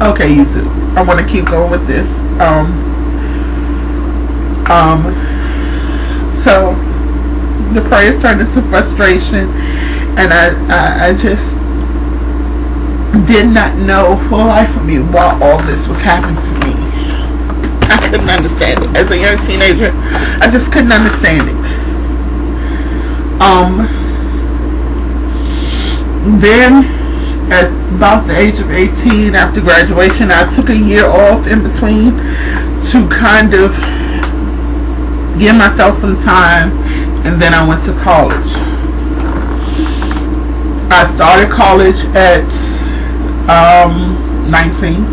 Okay, YouTube. I want to keep going with this. So the prayers turned into frustration, and I just did not know for the life of me why all this was happening to me. I couldn't understand it. As a young teenager, I just couldn't understand it. Then at about the age of 18, after graduation, I took a year off in between to kind of give myself some time, and then I went to college. I started college at 19,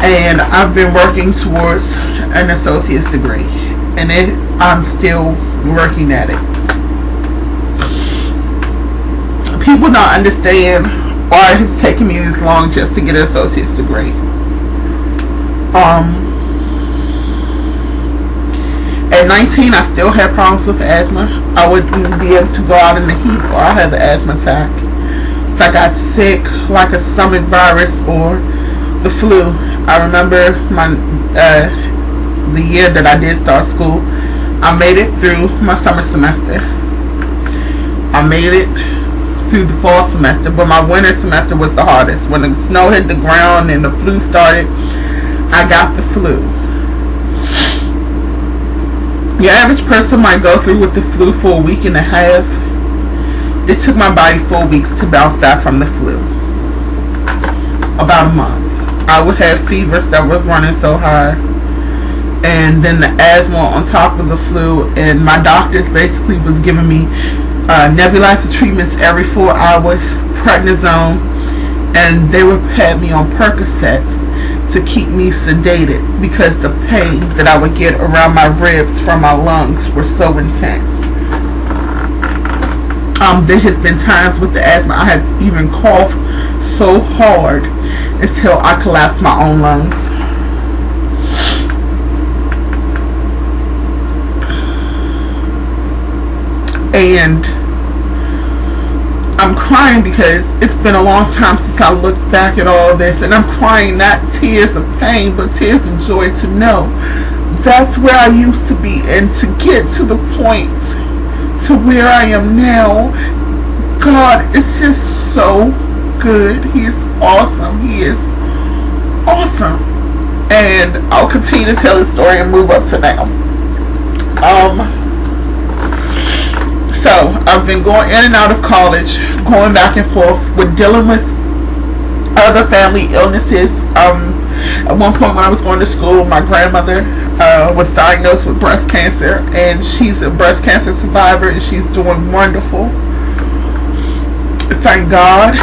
and I've been working towards an associate's degree, and I'm still working at it. People don't understand why it's taken me this long just to get an associate's degree. At 19, I still had problems with asthma. I wouldn't be able to go out in the heat, or I had an asthma attack. If I got sick, like a stomach virus or the flu. I remember the year that I did start school. I made it through my summer semester. I made it through the fall semester, but my winter semester was the hardest. When the snow hit the ground and the flu started, I got the flu. The average person might go through with the flu for a week and a half. It took my body 4 weeks to bounce back from the flu. About a month. I would have fevers that was running so high, and then the asthma on top of the flu, and my doctors basically was giving me nebulizer treatments every 4 hours, prednisone, and they would have me on Percocet to keep me sedated because the pain that I would get around my ribs from my lungs were so intense. There has been times with the asthma I have even coughed so hard until I collapsed my own lungs. And I'm crying because it's been a long time since I looked back at all this, and I'm crying not tears of pain but tears of joy to know that's where I used to be, and to get to the point to where I am now. God is just so good. He is awesome. He is awesome. And I'll continue to tell the story and move up to now. So I've been going in and out of college, going back and forth with dealing with other family illnesses. At one point when I was going to school, my grandmother was diagnosed with breast cancer, and she's a breast cancer survivor, and she's doing wonderful. Thank God.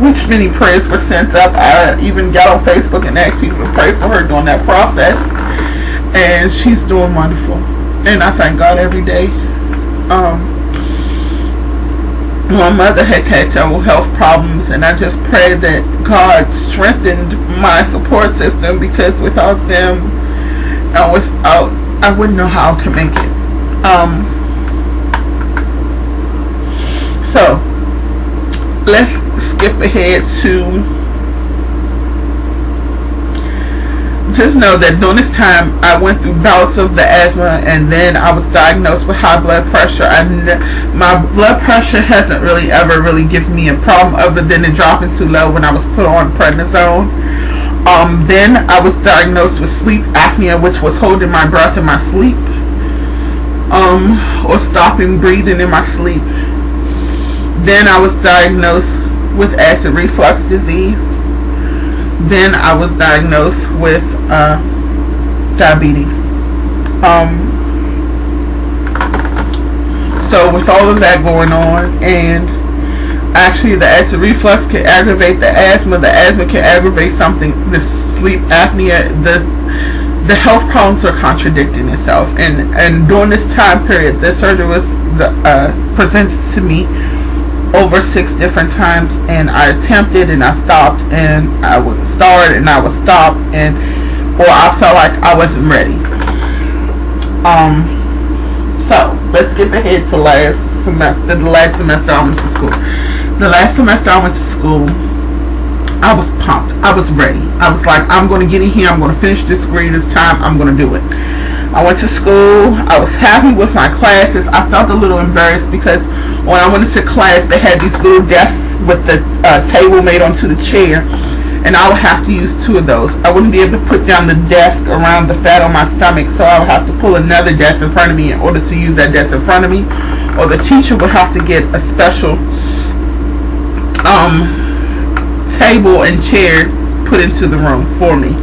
Which many prayers were sent up. I even got on Facebook and asked people to pray for her during that process, and she's doing wonderful. And I thank God every day. My mother has had several health problems, and I just pray that God strengthened my support system, because without them I wouldn't know how I could make it. So let's skip ahead to just know that during this time I went through bouts of the asthma, and then I was diagnosed with high blood pressure. My blood pressure hasn't really ever given me a problem other than it dropping too low when I was put on prednisone. Then I was diagnosed with sleep apnea, which was holding my breath in my sleep, or stopping breathing in my sleep. Then I was diagnosed with acid reflux disease. Then I was diagnosed with diabetes. So with all of that going on, and actually the acid reflux can aggravate the asthma can aggravate something, the sleep apnea, the health problems are contradicting itself. And during this time period, the surgery was presented to me over 6 different times, and I attempted and I stopped, and I would start and I would stop, or I felt like I wasn't ready. So let's skip ahead to the last semester I went to school. The last semester I went to school, I was pumped. I was ready. I was like, I'm going to get in here. I'm going to finish this degree this time. I'm going to do it. I went to school. I was happy with my classes. I felt a little embarrassed because when I went into class, they had these little desks with the table made onto the chair, and I would have to use 2 of those. I wouldn't be able to put down the desk around the fat on my stomach, so I would have to pull another desk in front of me in order to use that desk in front of me, or the teacher would have to get a special table and chair put into the room for me.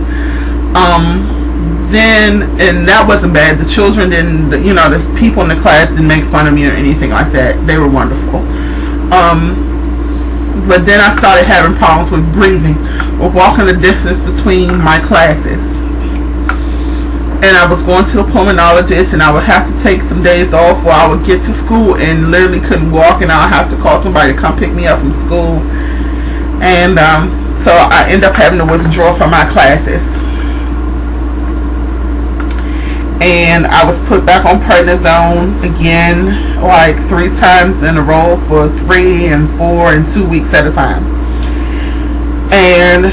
And that wasn't bad. The children didn't, the people in the class didn't make fun of me or anything like that. They were wonderful. But then I started having problems with breathing, with walking the distance between my classes. And I was going to the pulmonologist, and I would have to take some days off, or I would get to school and literally couldn't walk, and I would have to call somebody to come pick me up from school. And so I ended up having to withdraw from my classes. And I was put back on prednisone again, like 3 times in a row for 3 and 4 and 2 weeks at a time. And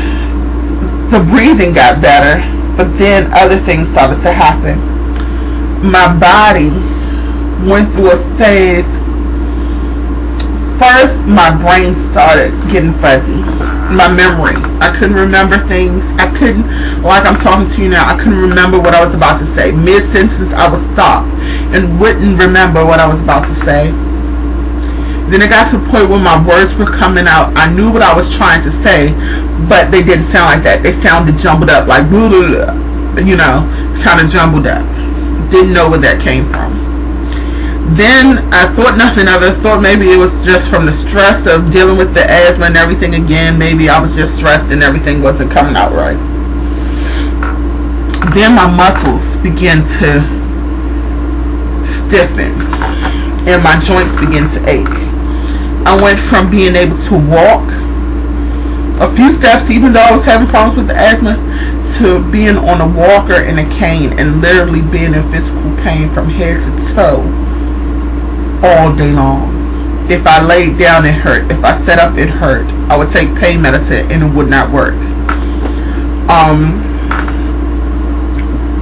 the breathing got better, but then other things started to happen. My body went through a phase. First, my brain started getting fuzzy. My memory. I couldn't remember things. I couldn't, like I'm talking to you now, I couldn't remember what I was about to say. Mid-sentence, I would stop and wouldn't remember what I was about to say. Then it got to the point where my words were coming out. I knew what I was trying to say, but they didn't sound like that. They sounded jumbled up, like blah, blah, blah, kind of jumbled up. Didn't know where that came from. Then I thought nothing of it. I thought maybe it was just from the stress of dealing with the asthma and everything again. Maybe I was just stressed and everything wasn't coming out right. Then my muscles began to stiffen and my joints began to ache. I went from being able to walk a few steps, even though I was having problems with the asthma, to being on a walker and a cane and literally being in physical pain from head to toe all day long. If I laid down, it hurt. If I sat up, it hurt. I would take pain medicine and it would not work.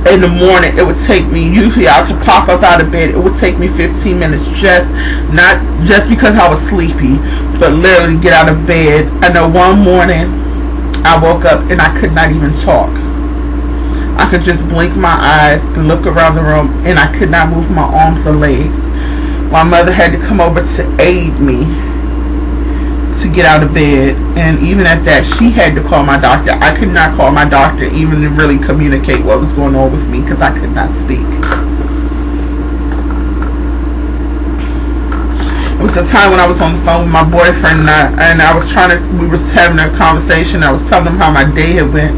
In the morning, it would take me, usually I could pop up out of bed, it would take me 15 minutes, not just because I was sleepy, but literally get out of bed. I know one morning I woke up and I could not even talk. I could just blink my eyes and look around the room, and I could not move my arms or legs. My mother had to come over to aid me to get out of bed, and even at that, she had to call my doctor. I could not call my doctor even to really communicate what was going on with me because I could not speak. It was a time when I was on the phone with my boyfriend, and I was we was having a conversation. I was telling him how my day had went,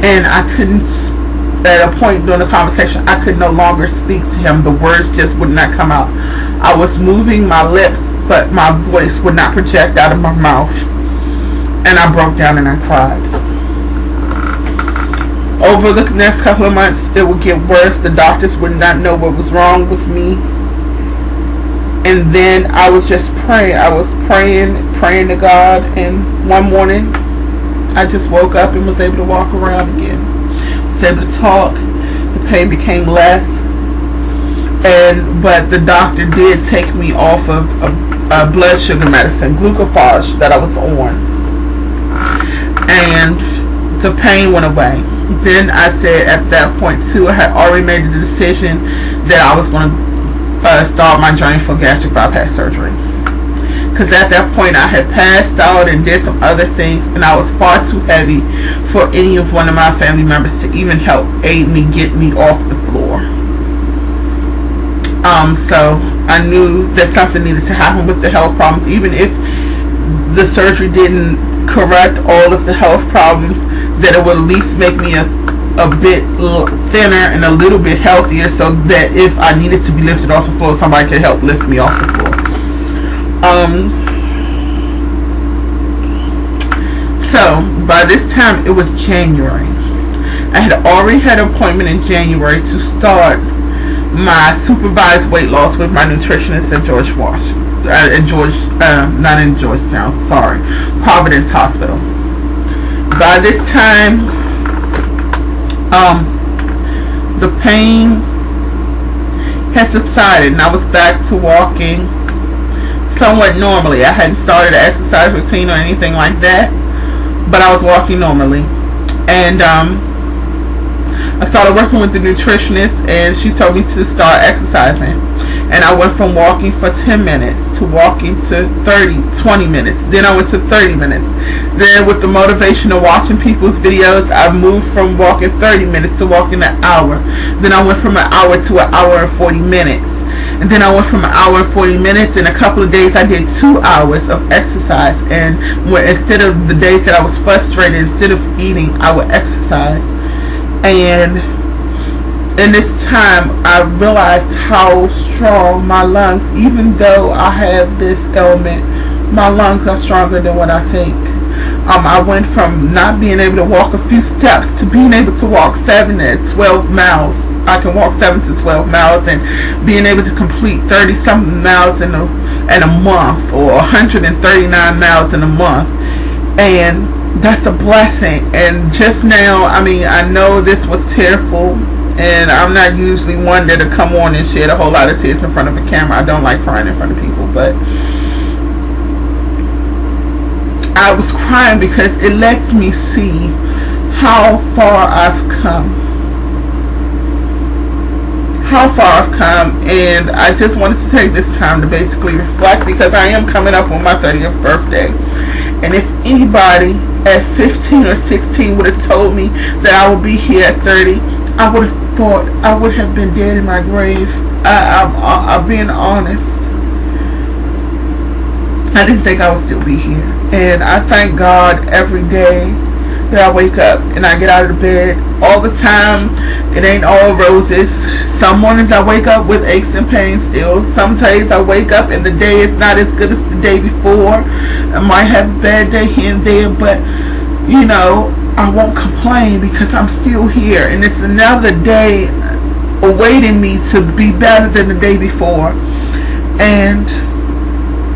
and I couldn't, at a point during the conversation, I could no longer speak to him. The words just would not come out. I was moving my lips, but my voice would not project out of my mouth. And I broke down and I cried. Over the next couple of months, it would get worse. The doctors would not know what was wrong with me. And then I was just praying. I was praying to God. And one morning, I just woke up and was able to walk around again. Was able to talk. The pain became less. But the doctor did take me off of blood sugar medicine, glucophage, that I was on, and the pain went away. Then I said at that point too, I had already made the decision that I was going to start my journey for gastric bypass surgery, because at that point I had passed out and did some other things, and I was far too heavy for any of one of my family members to even help aid me, get me off the floor. So I knew that something needed to happen with the health problems. Even if the surgery didn't correct all of the health problems, that it would at least make me a bit thinner and a little bit healthier, so that if I needed to be lifted off the floor, somebody could help lift me off the floor. So by this time, it was January. I had already had an appointment in January to start my supervised weight loss with my nutritionist at Providence Hospital. By this time, the pain had subsided and I was back to walking somewhat normally. I hadn't started an exercise routine or anything like that, but I was walking normally. And I started working with the nutritionist, and she told me to start exercising. And I went from walking for 10 minutes to walking to 20 minutes. Then I went to 30 minutes. Then with the motivation of watching people's videos, I moved from walking 30 minutes to walking an hour. Then I went from an hour to an hour and 40 minutes. And then I went from an hour and 40 minutes. In a couple of days, I did 2 hours of exercise. And instead of the days that I was frustrated, instead of eating, I would exercise. And in this time, I realized how strong my lungs, even though I have this ailment, my lungs are stronger than what I think. I went from not being able to walk a few steps to being able to walk 7 to 12 miles. I can walk 7 to 12 miles, and being able to complete 30-something miles in a month, or 139 miles in a month. And that's a blessing. And just now, I mean, I know this was tearful, and I'm not usually one that'll come on and shed a whole lot of tears in front of a camera. I don't like crying in front of people, but I was crying because it lets me see how far I've come. And I just wanted to take this time to basically reflect, because I am coming up on my 30th birthday. And if anybody at 15 or 16 would have told me that I would be here at 30, I would have thought I would have been dead in my grave. I'm being honest. I didn't think I would still be here. And I thank God every day that I wake up and I get out of the bed. All the time, it ain't all roses. Some mornings I wake up with aches and pains still. Some days I wake up and the day is not as good as the day before. I might have a bad day here and there, but you know, I won't complain because I'm still here, and it's another day awaiting me to be better than the day before. And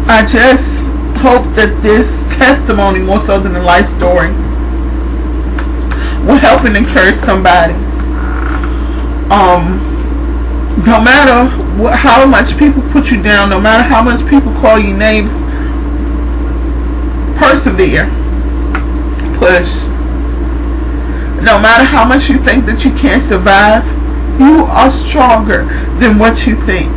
I just hope that this testimony, more so than a life story, will help and encourage somebody. No matter how much people put you down, no matter how much people call you names, persevere, push. No matter how much you think that you can't survive, you are stronger than what you think.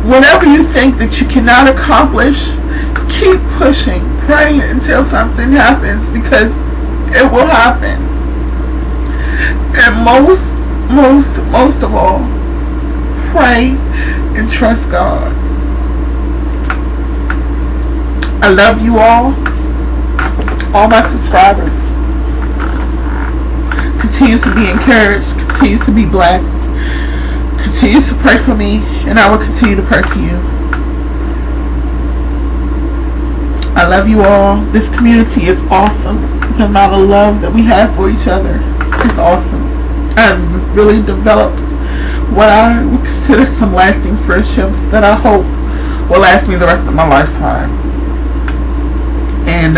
Whatever you think that you cannot accomplish, keep pushing. Pray until something happens, because it will happen. And most of all, pray and trust God. I love you all my subscribers. Continue to be encouraged, continue to be blessed, continue to pray for me, and I will continue to pray for you. I love you all. This community is awesome. The amount of love that we have for each other is awesome. I've really developed what I would consider some lasting friendships that I hope will last me the rest of my lifetime. And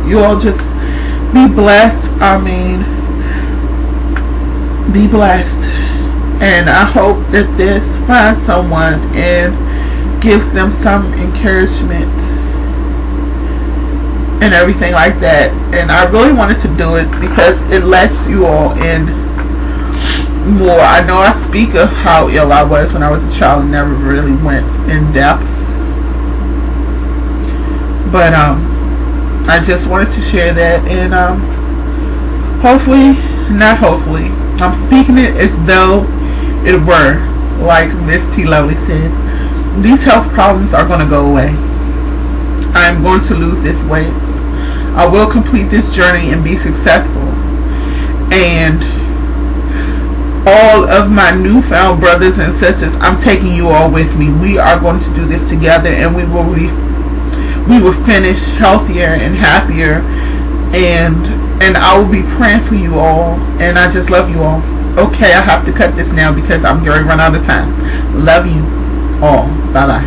you all just be blessed. I mean, be blessed. And I hope that this finds someone and gives them some encouragement and everything like that. And I really wanted to do it because it lets you all in more. I know I speak of how ill I was when I was a child and never really went in depth, but I just wanted to share that. And hopefully, I'm speaking it as though it were, like Miss T. Lovely said, these health problems are going to go away. I'm going to lose this weight. I will complete this journey and be successful. And all of my newfound brothers and sisters, I'm taking you all with me. We are going to do this together, and we will finish healthier and happier, and I will be praying for you all, and I just love you all. Okay, I have to cut this now because I'm going to run out of time. Love you all. Bye bye.